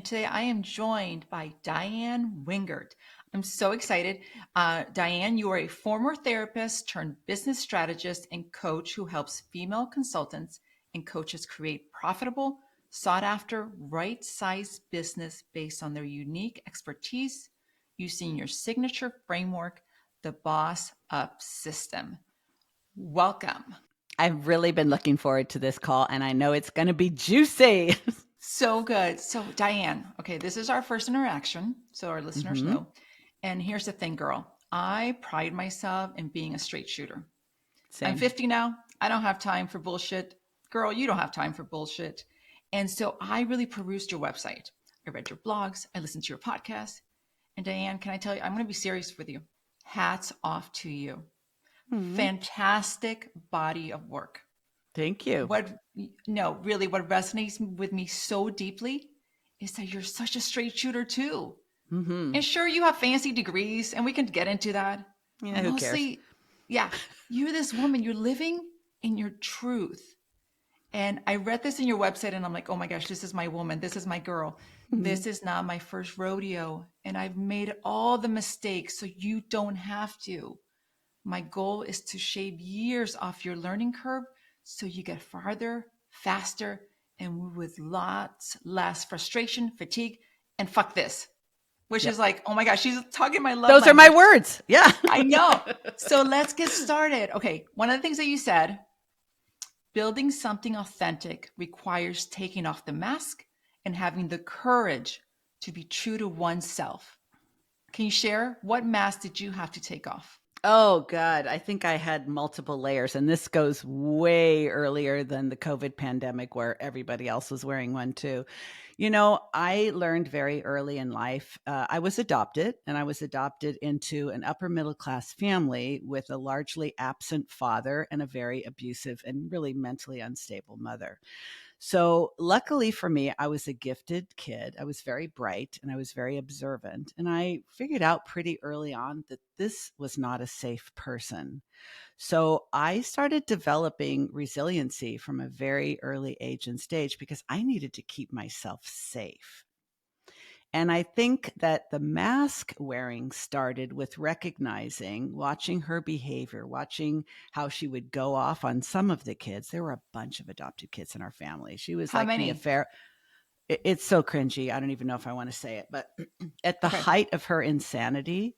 today I am joined by Diann Wingert. I'm so excited. Diann, you are a former therapist turned business strategist and coach who helps female consultants and coaches create profitable, sought after, right sized business based on their unique expertise using your signature framework, the Boss Up System. Welcome. I've really been looking forward to this call, and I know it's going to be juicy. So good. So, Diann, okay, this is our first interaction, so our listeners Mm-hmm. know. And here's the thing, girl. I pride myself in being a straight shooter. I'm Same. 50 now. I don't have time for bullshit. Girl, you don't have time for bullshit. And so I really perused your website. I read your blogs. I listened to your podcast. And Diann, can I tell you, I'm going to be serious with you. Hats off to you. Mm-hmm. Fantastic body of work. Thank you. What no really what resonates with me so deeply is that you're such a straight shooter too. Mm-hmm. And sure, you have fancy degrees and we can get into that, Yeah, but who cares? mostly, yeah, you're this woman, you're living in your truth. And I read this in your website and I'm like, oh my gosh, this is my woman, this is my girl, Mm-hmm. this is not my first rodeo, and I've made all the mistakes so you don't have to. My goal is to shave years off your learning curve so you get farther, faster, and with lots less frustration, fatigue, and fuck this, which is Yep. like, oh my gosh, she's talking my love Those are my language. words. Yeah. I know. So let's get started. Okay. One of the things that you said, building something authentic requires taking off the mask and having the courage to be true to oneself. Can you share what mask did you have to take off? Oh, God. I think I had multiple layers, and this goes way earlier than the COVID pandemic where everybody else was wearing one too. I learned very early in life. I was adopted, and I was adopted into an upper middle class family with a largely absent father and a very abusive and really mentally unstable mother. So, luckily for me, I was a gifted kid. I was very bright and I was very observant. And I figured out pretty early on that this was not a safe person. So, I started developing resiliency from a very early age and stage because I needed to keep myself safe. And I think that the mask wearing started with recognizing, watching her behavior, watching how she would go off on some of the kids. There were a bunch of adopted kids in our family. She was How like the many? affair. It's so cringy. I don't even know if I want to say it, but at the Okay. height of her insanity,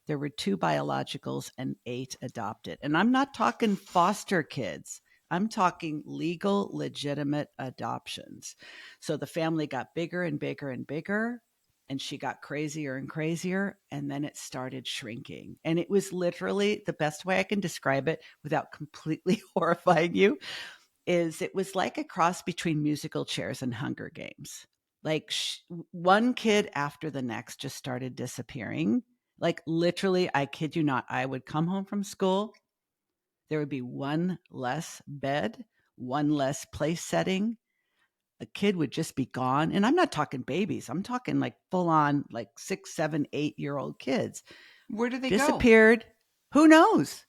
there were 2 biologicals and 8 adopted. And I'm not talking foster kids. I'm talking legal, legitimate adoptions. So the family got bigger and bigger and bigger, and she got crazier and crazier. And then it started shrinking. And it was literally the best way I can describe it without completely horrifying you is it was like a cross between musical chairs and Hunger Games. Like one kid after the next just started disappearing. Like literally, I kid you not, I would come home from school. There would be one less bed, one less place setting. A kid would just be gone. And I'm not talking babies. I'm talking like full on, like 6, 7, 8-year-old kids Where did they go? disappeared. Who knows?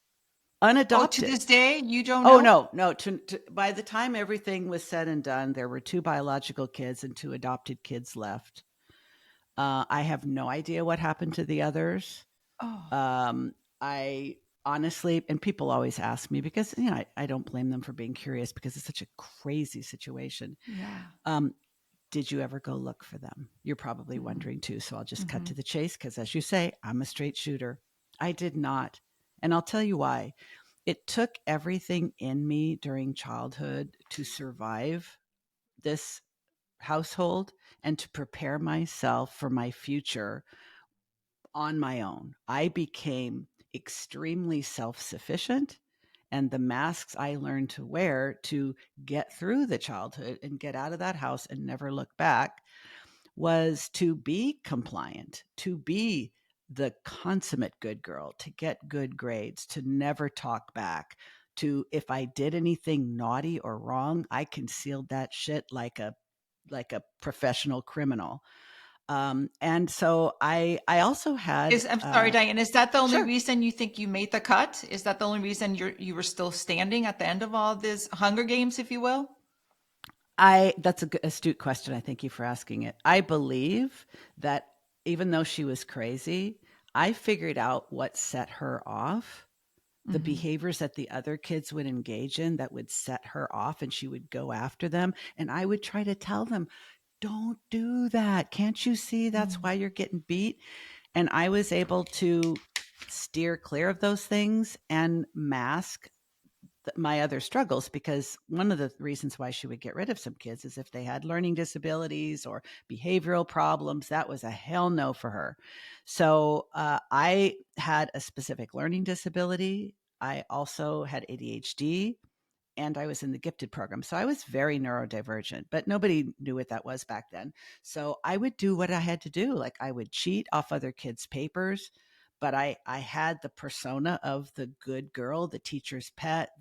Oh, to Unadopted. this day, you don't Oh know? no, no. By the time everything was said and done, there were 2 biological kids and 2 adopted kids left. I have no idea what happened to the others. Oh, I honestly, and people always ask me because I don't blame them for being curious because it's such a crazy situation. yeah. Um, did you ever go look for them? You're probably Mm-hmm. wondering too. So I'll just cut Mm-hmm. to the chase because, as you say, I'm a straight shooter. I did not, and I'll tell you why. It took everything in me during childhood to survive this household and to prepare myself for my future on my own. I became extremely self sufficient. And the masks I learned to wear to get through the childhood and get out of that house and never look back was to be compliant, to be the consummate good girl, to get good grades, to never talk back, to if I did anything naughty or wrong, I concealed that shit like a professional criminal. And so I also had I'm sorry, Diane. Is that the only sure. reason you think you made the cut? Is that the only reason you were still standing at the end of all this Hunger Games, if you will? I That's a good, astute question. I thank you for asking it. I believe that even though she was crazy, I figured out what set her off, the Hmm. behaviors that the other kids would engage in that would set her off, and she would go after them. And I would try to tell them, don't do that. Can't you see that's Mm. why you're getting beat? And I was able to steer clear of those things and mask my other struggles, because one of the reasons why she would get rid of some kids is if they had learning disabilities or behavioral problems. That was a hell no for her. So I had a specific learning disability. I also had ADHD, and I was in the gifted program. So I was very neurodivergent, but nobody knew what that was back then. So I would do what I had to do. Like, I would cheat off other kids' papers, but I had the persona of the good girl, the teacher's pet,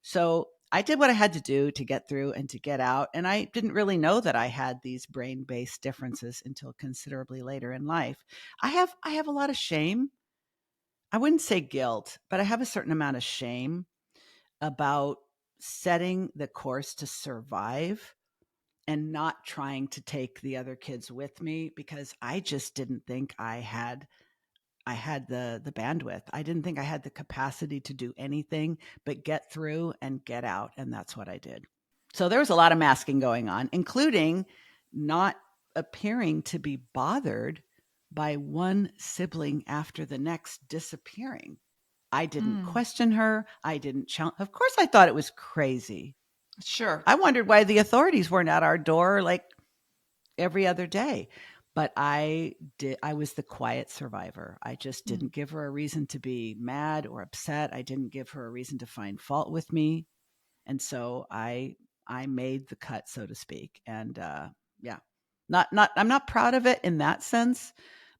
so I did what I had to do to get through and to get out. And I didn't really know that I had these brain-based differences until considerably later in life. I have a lot of shame. I wouldn't say guilt, but I have a certain amount of shame about setting the course to survive and not trying to take the other kids with me, because I just didn't think I had the bandwidth. I didn't think I had the capacity to do anything but get through and get out, and that's what I did. So there was a lot of masking going on, including not appearing to be bothered by one sibling after the next disappearing. I didn't Mm. question her. I didn't challenge. Of course, I thought it was crazy. Sure. I wondered why the authorities weren't at our door like every other day. But I was the quiet survivor. I just Mm. didn't give her a reason to be mad or upset. I didn't give her a reason to find fault with me. And so I made the cut, so to speak. And yeah, not I'm not proud of it in that sense,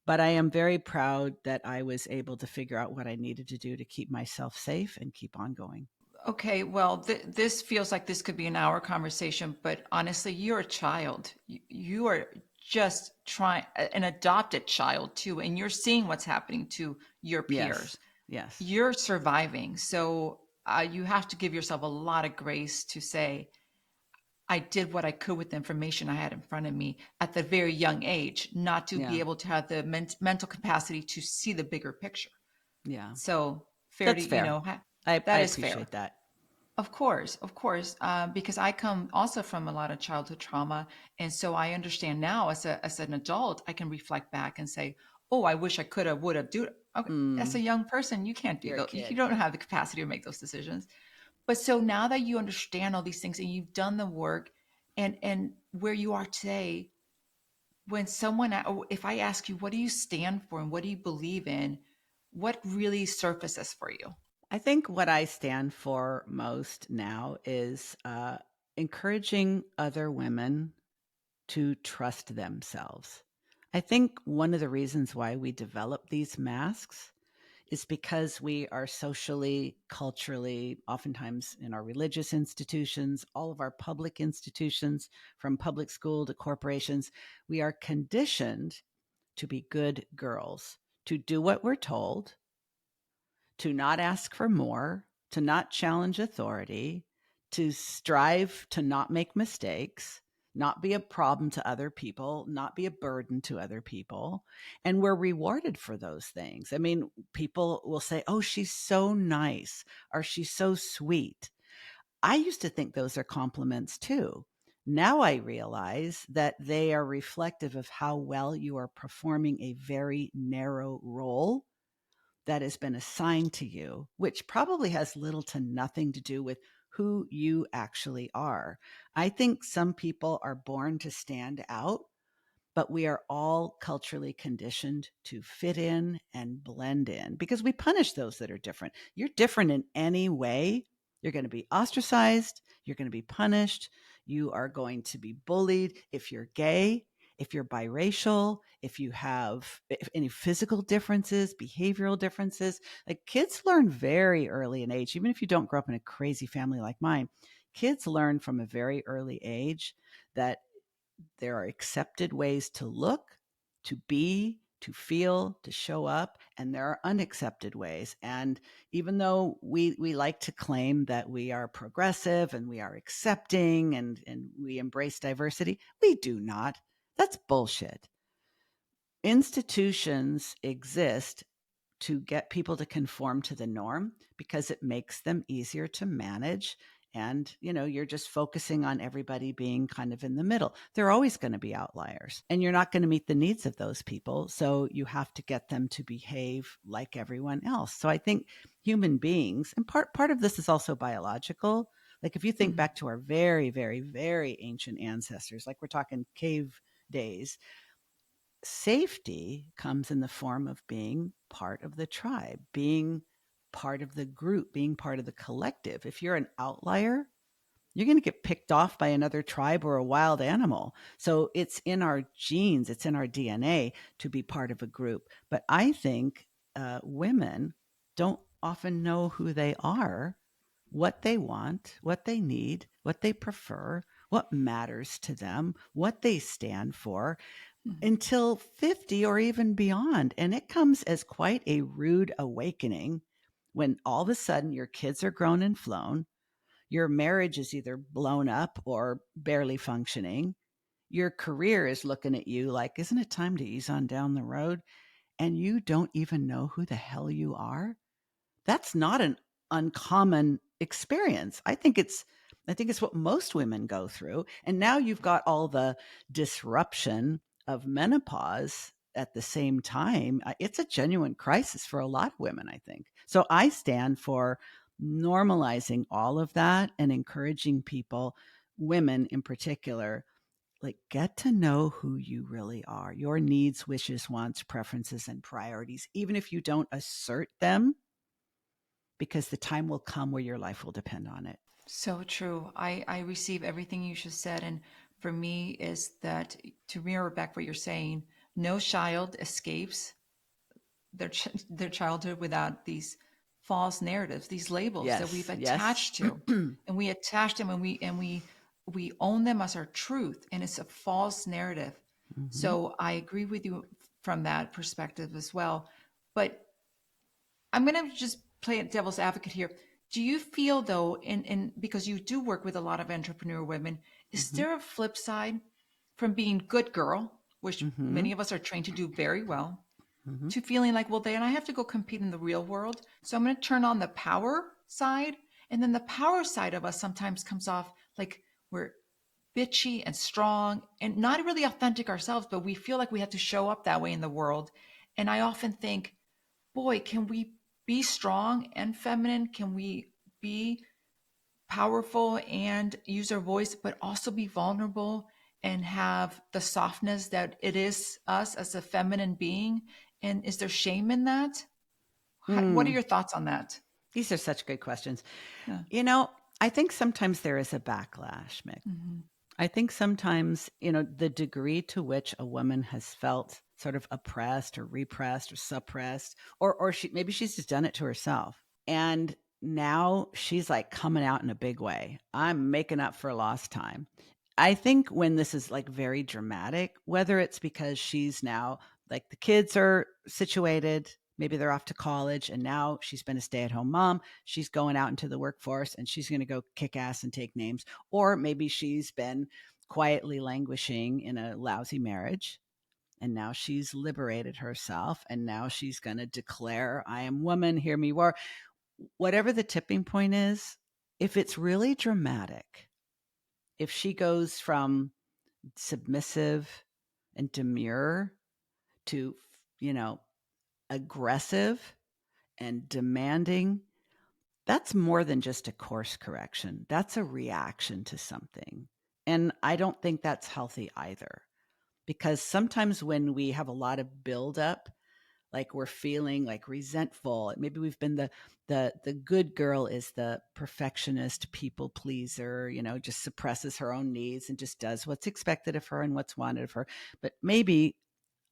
but I am very proud that I was able to figure out what I needed to do to keep myself safe and keep on going. Okay, well, this feels like this could be an hour conversation, but honestly, you're a child. You are just trying, an adopted child too, and you're seeing what's happening to your Yes. peers. Yes. You're surviving. So you have to give yourself a lot of grace to say, I did what I could with the information I had in front of me at the very young age, not to be Yeah. able to have the mental capacity to see the bigger picture. Yeah. So fair to, That's fair. I that is fair. appreciate that. Of course, because I come also from a lot of childhood trauma, and so I understand now as an adult, I can reflect back and say, "Oh, I wish I could have, would have, do." Okay, as a Mm, young person, you can't do you're a those. You kid. don't have the capacity to make those decisions. But so now that you understand all these things and you've done the work, and where you are today, when if I ask you, what do you stand for and what do you believe in, what really surfaces for you? I think what I stand for most now is encouraging other women to trust themselves. I think one of the reasons why we develop these masks is because we are socially, culturally, oftentimes in our religious institutions, all of our public institutions, from public school to corporations, we are conditioned to be good girls, to do what we're told, to not ask for more, to not challenge authority, to strive to not make mistakes, not be a problem to other people, not be a burden to other people. And we're rewarded for those things. I mean, people will say, oh, she's so nice, or she's so sweet. I used to think those are compliments too. Now I realize that they are reflective of how well you are performing a very narrow role that has been assigned to you, which probably has little to nothing to do with who you actually are. I think some people are born to stand out, but we are all culturally conditioned to fit in and blend in because we punish those that are different. You're different in any way, you're going to be ostracized, you're going to be punished, you are going to be bullied if you're gay, if you're biracial, if you have any physical differences, behavioral differences. Like, kids learn very early in age, even if you don't grow up in a crazy family like mine. Kids learn from a very early age that there are accepted ways to look, to be, to feel, to show up, and there are unaccepted ways. And even though we like to claim that we are progressive and we are accepting and we embrace diversity, we do not. That's bullshit. Institutions exist to get people to conform to the norm because it makes them easier to manage. And, you're just focusing on everybody being kind of in the middle. There are always going to be outliers, and you're not going to meet the needs of those people. So you have to get them to behave like everyone else. So I think human beings, and part of this is also biological. Like if you think Mhm. back to our very, very, very ancient ancestors, like we're talking cave days, safety comes in the form of being part of the tribe, being part of the group, being part of the collective. If you're an outlier, you're going to get picked off by another tribe or a wild animal. So it's in our genes, it's in our DNA to be part of a group. But I think women don't often know who they are, what they want, what they need, what they prefer, what matters to them, what they stand for Mhm. until 50 or even beyond. And it comes as quite a rude awakening when all of a sudden your kids are grown and flown, your marriage is either blown up or barely functioning, your career is looking at you like, isn't it time to ease on down the road? And you don't even know who the hell you are. That's not an uncommon experience. I think it's what most women go through. And now you've got all the disruption of menopause at the same time. It's a genuine crisis for a lot of women, I think. So I stand for normalizing all of that and encouraging people, women in particular, like get to know who you really are, your needs, wishes, wants, preferences, and priorities, even if you don't assert them, because the time will come where your life will depend on it. So true. I receive everything you just said. And for me, is that to mirror back what you're saying, no child escapes their childhood without these false narratives, these labels that we've Yes, yes. attached to, and we attach them, and we own them as our truth, and it's a false narrative. Hmm. So I agree with you from that perspective as well. But I'm going to just play devil's advocate here. Do you feel though, in because you do work with a lot of entrepreneur women, is Hmm. there a flip side from being good girl, which Hmm. many of us are trained to do very well, Hmm. to feeling like, well, then I have to go compete in the real world. So I'm going to turn on the power side. And then the power side of us sometimes comes off like we're bitchy and strong and not really authentic ourselves, but we feel like we have to show up that way in the world. And I often think, boy, can we be strong and feminine? Can we be powerful and use our voice, but also be vulnerable and have the softness that it is us as a feminine being? And is there shame in that? What are Mm. your thoughts on that? These are such good questions. Yeah. You know, I think sometimes there is a backlash, Mick. Hmm. I think sometimes, the degree to which a woman has felt sort of oppressed or repressed or suppressed, or maybe she's just done it to herself. And now she's like coming out in a big way. I'm making up for lost time. I think when this is like very dramatic, whether it's because she's now like the kids are situated, maybe they're off to college, and now she's been a stay at home mom, she's going out into the workforce and she's going to go kick ass and take names. Or maybe she's been quietly languishing in a lousy marriage and now she's liberated herself and now she's going to declare, I am woman, hear me roar. Whatever the tipping point is, if it's really dramatic, if she goes from submissive and demure to, you know, aggressive and demanding, that's more than just a course correction. That's a reaction to something. And I don't think that's healthy either. Because sometimes when we have a lot of buildup, like we're feeling like resentful, maybe we've been the good girl is the perfectionist people pleaser, just suppresses her own needs and just does what's expected of her and what's wanted of her. But maybe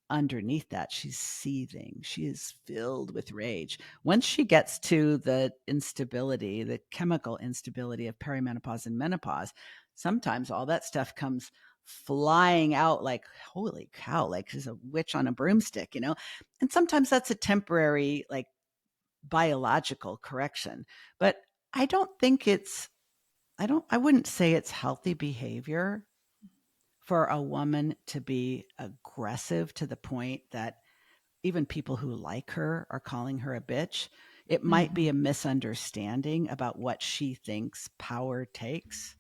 underneath that, she's seething. She is filled with rage. Once she gets to the instability, the chemical instability of perimenopause and menopause, sometimes all that stuff comes flying out like, holy cow, like she's a witch on a broomstick, you know? And sometimes that's a temporary, like, biological correction. But I don't think it's, I wouldn't say it's healthy behavior for a woman to be aggressive to the point that even people who like her are calling her a bitch. It might be Mhm. a misunderstanding about what she thinks power takes,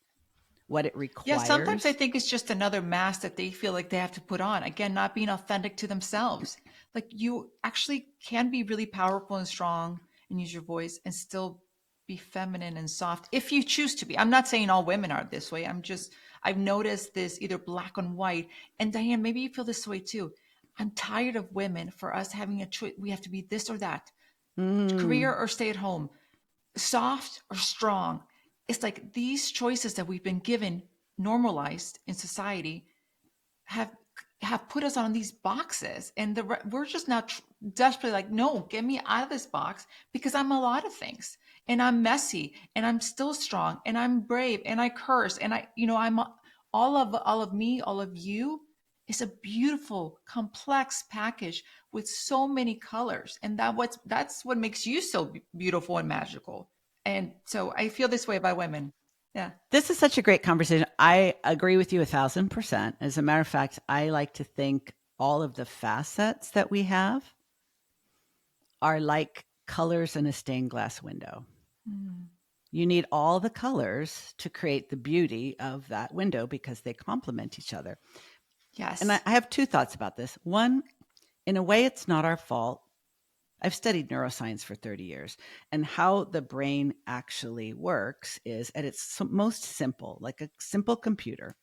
what it Yeah, sometimes I requires. think it's just another mask that they feel like they have to put on. Again, not being authentic to themselves. Like you actually can be really powerful and strong and use your voice and still be feminine and soft if you choose to be. I'm not saying all women are this way. I've noticed this either black and white. And Diane, maybe you feel this way too. I'm tired of women for us having a choice. We have to be this or that, career Mm. or stay at home, soft or strong. It's like these choices that we've been given, normalized in society, have have put us on these boxes, and we're just now desperately like, no, get me out of this box because I'm a lot of things, and I'm messy, and I'm still strong, and I'm brave, and I curse, and I'm all of me, all of you. Is a beautiful, complex package with so many colors, and that's what makes you so beautiful and magical. And so I feel this way about women. Yeah. This is such a great conversation. I agree with you 1,000%. As a matter of fact, I like to think all of the facets that we have are like colors in a stained glass window. Mm. You need all the colors to create the beauty of that window because they complement each other. And I Yes. have two thoughts about this. One, in a way, it's not our fault. I've studied neuroscience for 30 years, and how the brain actually works is at its most simple, like a simple computer.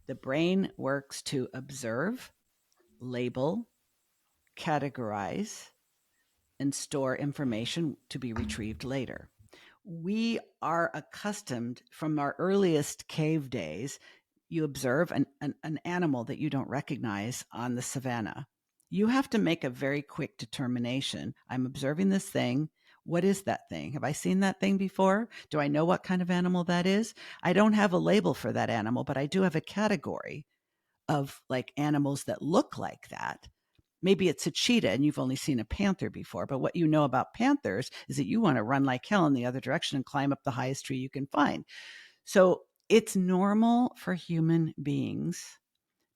The brain works to observe, label, categorize, and store information to be retrieved later. We are accustomed from our earliest cave days. You observe an animal that you don't recognize on the savannah. You have to make a very quick determination. I'm observing this thing. What is that thing? Have I seen that thing before? Do I know what kind of animal that is? I don't have a label for that animal, but I do have a category of like animals that look like that. Maybe it's a cheetah and you've only seen a panther before, but what you know about panthers is that you want to run like hell in the other direction and climb up the highest tree you can find. So it's normal for human beings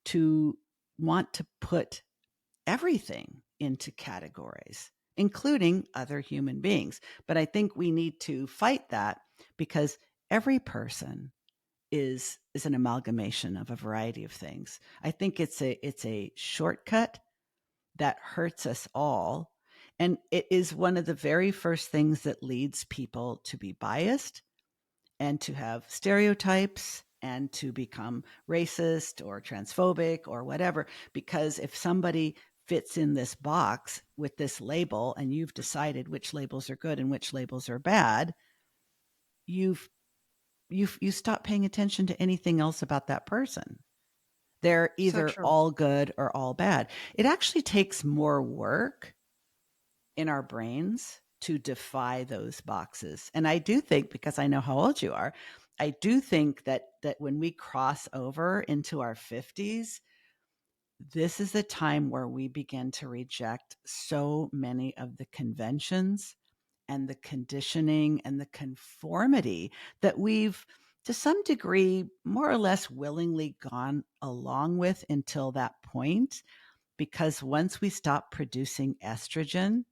to want to put everything into categories, including other human beings. But I think we need to fight that because every person is an amalgamation of a variety of things. I think it's a shortcut that hurts us all. And it is one of the very first things that leads people to be biased and to have stereotypes and to become racist or transphobic or whatever. Because if somebody fits in this box with this label and you've decided which labels are good and which labels are bad, you've you stop paying attention to anything else about that person. They're So either true. all good or all bad. It actually takes more work in our brains to defy those boxes. And I do think, because I know how old you are, I do think that when we cross over into our 50s, this is the time where we begin to reject so many of the conventions and the conditioning and the conformity that we've to some degree more or less willingly gone along with until that point, because once we stop producing estrogen,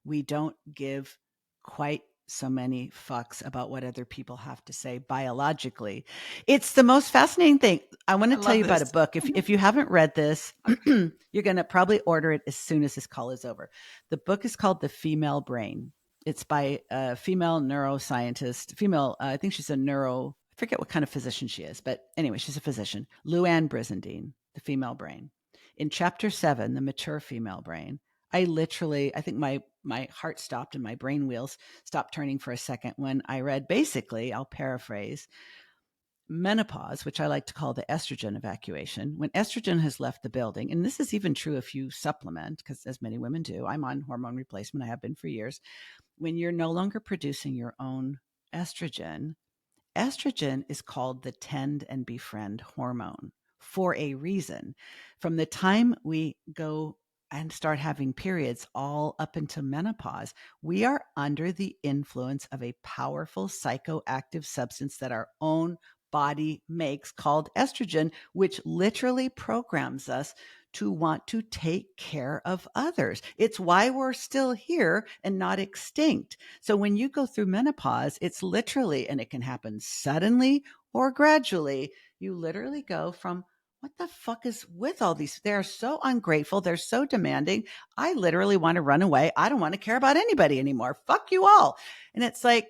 we don't give quite so many fucks about what other people have to say biologically. It's the most fascinating thing. I want I to tell love you about a this. book. If you haven't read this, Okay. you're going to probably order it as soon as this call is over. The book is called The Female Brain. It's by a female neuroscientist, I think she's a I forget what kind of physician she is, but anyway, she's a physician. Luann Brizendine, The Female Brain. In chapter 7, The Mature Female Brain, I think my heart stopped and my brain wheels stopped turning for a second when I read, basically, I'll paraphrase, menopause, which I like to call the estrogen evacuation. When estrogen has left the building, and this is even true if you supplement, because as many women do, I'm on hormone replacement, I have been for years. When you're no longer producing your own estrogen, Estrogen is called the tend and befriend hormone for a reason. From the time we go and start having periods all up into menopause, we are under the influence of a powerful psychoactive substance that our own body makes called estrogen, which literally programs us to want to take care of others. It's why we're still here and not extinct. So when you go through menopause, it's literally, and it can happen suddenly or gradually, you literally go from, what the fuck is with all these? They're so ungrateful. They're so demanding. I literally want to run away. I don't want to care about anybody anymore. Fuck you all. And it's like,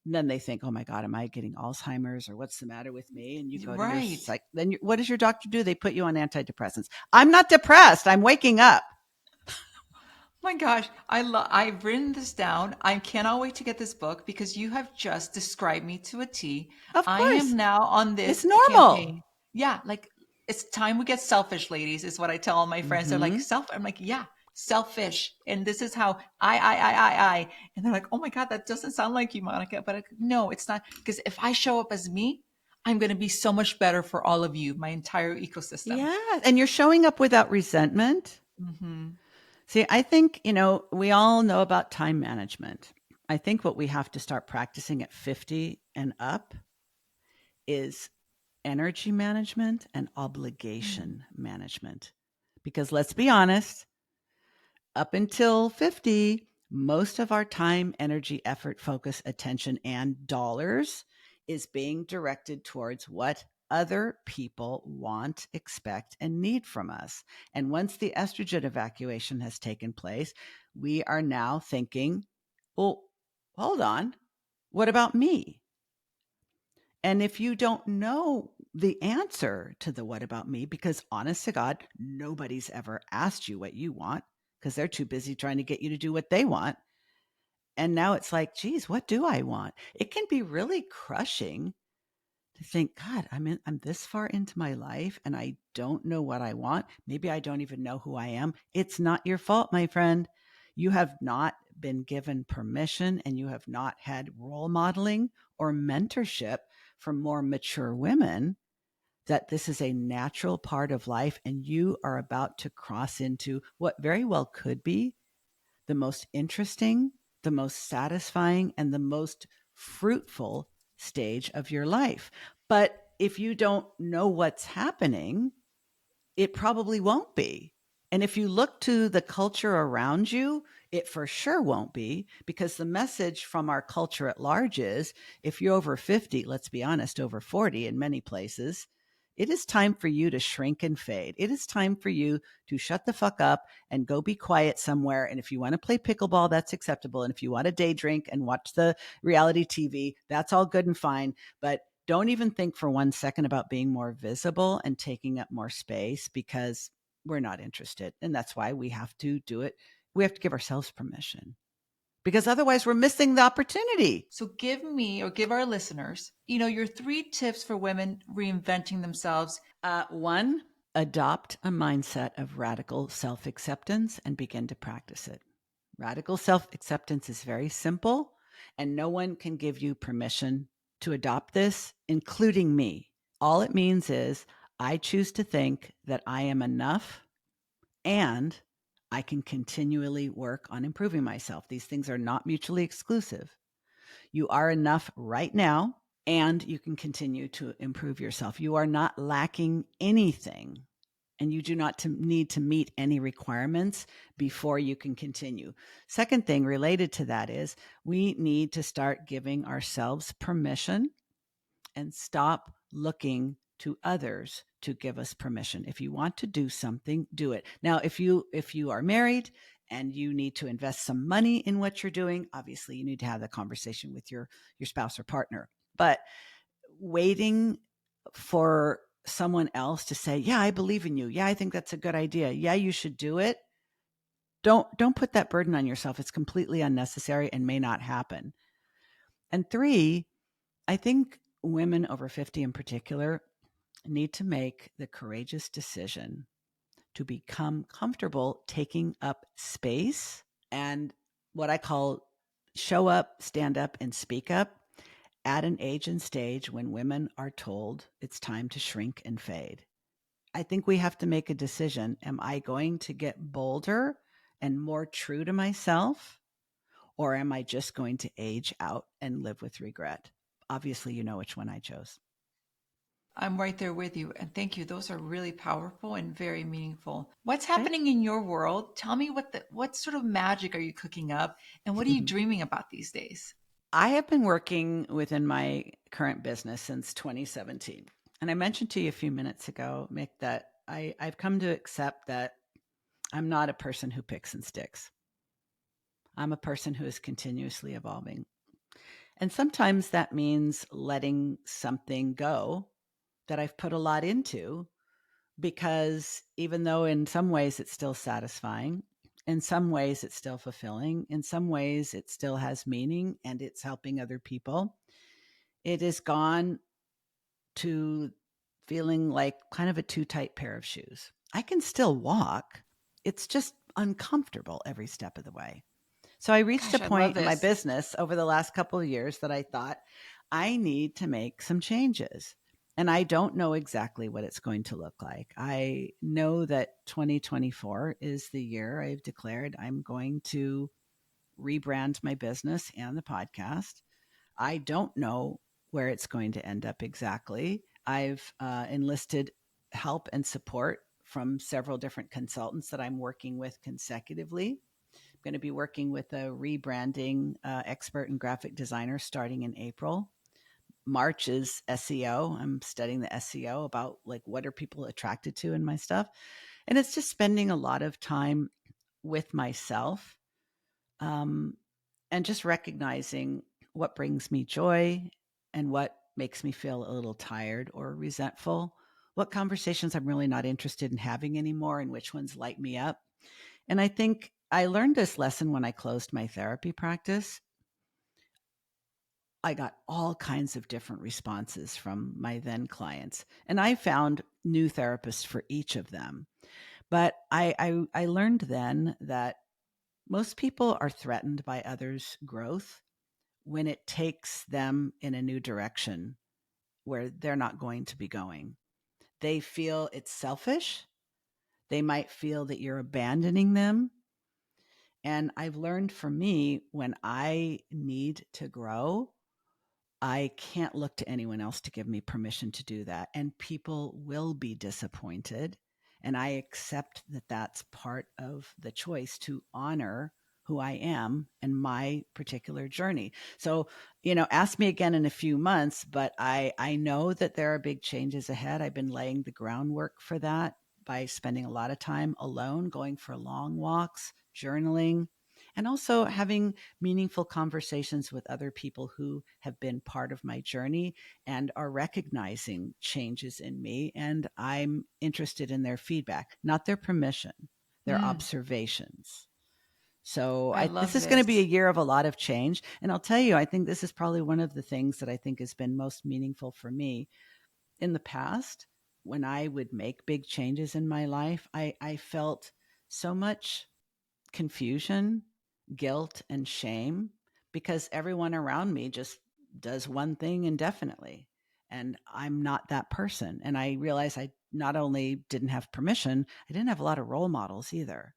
then they think, oh my God, am I getting Alzheimer's or what's the matter with me? And you go to your Right. psych. Then what does your doctor do? They put you on antidepressants. I'm not depressed. I'm waking up. My gosh, I've written this down. I cannot wait to get this book because you have just described me to a T. Of I am course, now on it's this normal. campaign. Yeah, like it's time we get selfish, ladies, is what I tell all my friends. They're like, Mm-hmm. self. I'm like, yeah, selfish. And this is how I. And they're like, oh my God, that doesn't sound like you, Monica. But no, it's not. Because if I show up as me, I'm going to be so much better for all of you, my entire ecosystem. Yeah. And you're showing up without resentment. Hmm. See, I think, we all know about time management. I think what we have to start practicing at 50 and up is energy management and obligation management. Because let's be honest, up until 50, most of our time, energy, effort, focus, attention, and dollars is being directed towards what other people want, expect, and need from us. And once the estrogen evacuation has taken place, we are now thinking, well, hold on, what about me? And if you don't know the answer to the what about me, because honest to God, nobody's ever asked you what you want because they're too busy trying to get you to do what they want. And now it's like, geez, what do I want? It can be really crushing to think, God, I'm this far into my life and I don't know what I want. Maybe I don't even know who I am. It's not your fault, my friend. You have not been given permission and you have not had role modeling or mentorship from more mature women that this is a natural part of life and you are about to cross into what very well could be the most interesting, the most satisfying, and the most fruitful stage of your life. But if you don't know what's happening, it probably won't be. And if you look to the culture around you, it for sure won't be because the message from our culture at large is if you're over 50, let's be honest, over 40 in many places, it is time for you to shrink and fade. It is time for you to shut the fuck up and go be quiet somewhere. And if you want to play pickleball, that's acceptable. And if you want to day drink and watch the reality TV, that's all good and fine. But don't even think for 1 second about being more visible and taking up more space because we're not interested. And that's why we have to do it. We have to give ourselves permission because otherwise we're missing the opportunity. So give me or give our listeners, your 3 tips for women reinventing themselves. One, adopt a mindset of radical self acceptance and begin to practice it. Radical self acceptance is very simple, and no one can give you permission to adopt this, including me. All it means is I choose to think that I am enough and I can continually work on improving myself. These things are not mutually exclusive. You are enough right now, and you can continue to improve yourself. You are not lacking anything, and you do not need to meet any requirements before you can continue. Second thing related to that is we need to start giving ourselves permission and stop looking to others to give us permission. If you want to do something, do it. Now, if you are married and you need to invest some money in what you're doing, obviously you need to have that conversation with your spouse or partner. But waiting for someone else to say, "Yeah, I believe in you. Yeah, I think that's a good idea. Yeah, you should do it." Don't put that burden on yourself. It's completely unnecessary and may not happen. And three, I think women over 50 in particular need to make the courageous decision to become comfortable taking up space and what I call show up, stand up, and speak up at an age and stage when women are told it's time to shrink and fade. I think we have to make a decision. Am I going to get bolder and more true to myself? Or am I just going to age out and live with regret? Obviously, you know which one I chose. I'm right there with you. And thank you. Those are really powerful and very meaningful. What's Okay. happening in your world? Tell me what sort of magic are you cooking up and what are you dreaming about these days? I have been working within my current business since 2017. And I mentioned to you a few minutes ago, Mick, that I've come to accept that I'm not a person who picks and sticks. I'm a person who is continuously evolving. And sometimes that means letting something go that I've put a lot into, because even though in some ways it's still satisfying, in some ways it's still fulfilling, in some ways it still has meaning and it's helping other people, it has gone to feeling like kind of a too tight pair of shoes. I can still walk, it's just uncomfortable every step of the way. So I reached a Gosh, I love point in my this. business over the last couple of years that I thought I need to make some changes. And I don't know exactly what it's going to look like. I know that 2024 is the year I've declared I'm going to rebrand my business and the podcast. I don't know where it's going to end up exactly. I've enlisted help and support from several different consultants that I'm working with consecutively. I'm going to be working with a rebranding expert and graphic designer starting in April. March is SEO. I'm studying the SEO about like what are people attracted to in my stuff. And it's just spending a lot of time with myself, um, and just recognizing what brings me joy and what makes me feel a little tired or resentful, what conversations I'm really not interested in having anymore, and which ones light me up. And I think I learned this lesson when I closed my therapy practice. I got all kinds of different responses from my then clients, and I found new therapists for each of them. But I learned then that most people are threatened by others' growth when it takes them in a new direction where they're not going to be going. They feel it's selfish. They might feel that you're abandoning them. And I've learned for me, when I need to grow, I can't look to anyone else to give me permission to do that. And people will be disappointed. And I accept that that's part of the choice to honor who I am and my particular journey. So, ask me again in a few months, but I know that there are big changes ahead. I've been laying the groundwork for that by spending a lot of time alone, going for long walks, journaling, and also having meaningful conversations with other people who have been part of my journey and are recognizing changes in me. And I'm interested in their feedback, not their permission, their Mm, observations. So I this love is going to be a this. year of a lot of change. And I'll tell you, I think this is probably one of the things that I think has been most meaningful for me in the past. When I would make big changes in my life, I felt so much confusion, guilt, and shame because everyone around me just does one thing indefinitely. And I'm not that person. And I realized I not only didn't have permission, I didn't have a lot of role models either.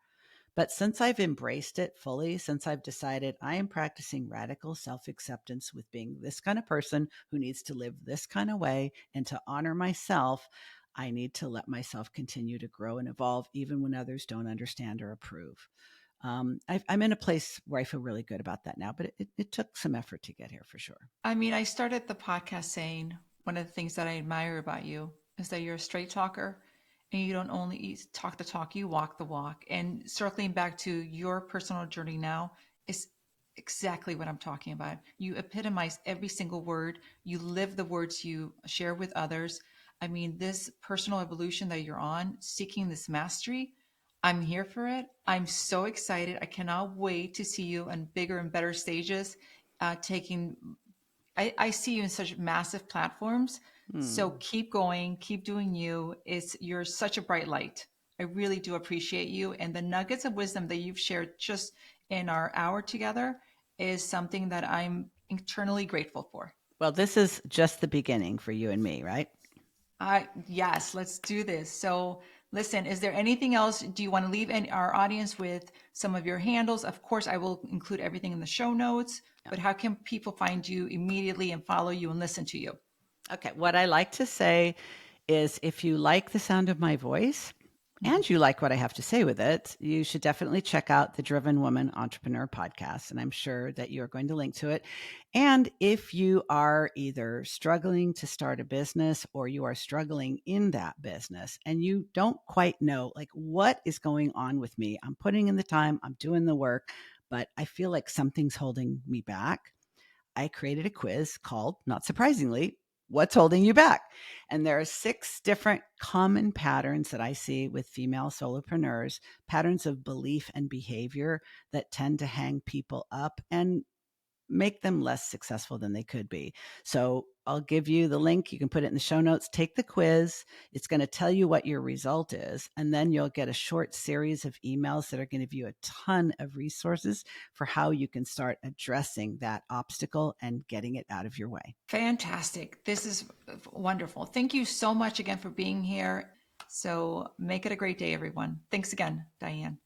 But since I've embraced it fully, since I've decided I am practicing radical self acceptance with being this kind of person who needs to live this kind of way and to honor myself, I need to let myself continue to grow and evolve even when others don't understand or approve. I'm in a place where I feel really good about that now, but it took some effort to get here for sure. I mean, I started the podcast saying one of the things that I admire about you is that you're a straight talker and you don't only talk the talk, you walk the walk. And circling back to your personal journey now is exactly what I'm talking about. You epitomize every single word, you live the words you share with others. I mean, this personal evolution that you're on, seeking this mastery, I'm here for it. I'm so excited. I cannot wait to see you on bigger and better stages, taking I see you in such massive platforms. So Hmm. keep going, keep doing you. You're such a bright light. I really do appreciate you. And the nuggets of wisdom that you've shared just in our hour together is something that I'm eternally grateful for. Well, this is just the beginning for you and me, right? Yes, let's do this. So, listen, is there anything else? Do you want to leave our audience with some of your handles? Of course, I will include everything in the show notes, Yeah. but how can people find you immediately and follow you and listen to you? Okay. What I like to say is if you like the sound of my voice Mhm. and you like what I have to say with it, you should definitely check out the Driven Woman Entrepreneur podcast. And I'm sure that you're going to link to it. And if you are either struggling to start a business or you are struggling in that business and you don't quite know, like, what is going on with me? I'm putting in the time, I'm doing the work, but I feel like something's holding me back. I created a quiz called, not surprisingly, What's Holding You Back? And there are 6 different common patterns that I see with female solopreneurs, patterns of belief and behavior that tend to hang people up and make them less successful than they could be. So I'll give you the link. You can put it in the show notes. Take the quiz. It's going to tell you what your result is. And then you'll get a short series of emails that are going to give you a ton of resources for how you can start addressing that obstacle and getting it out of your way. Fantastic. This is wonderful. Thank you so much again for being here. So, make it a great day, everyone. Thanks again, Diann.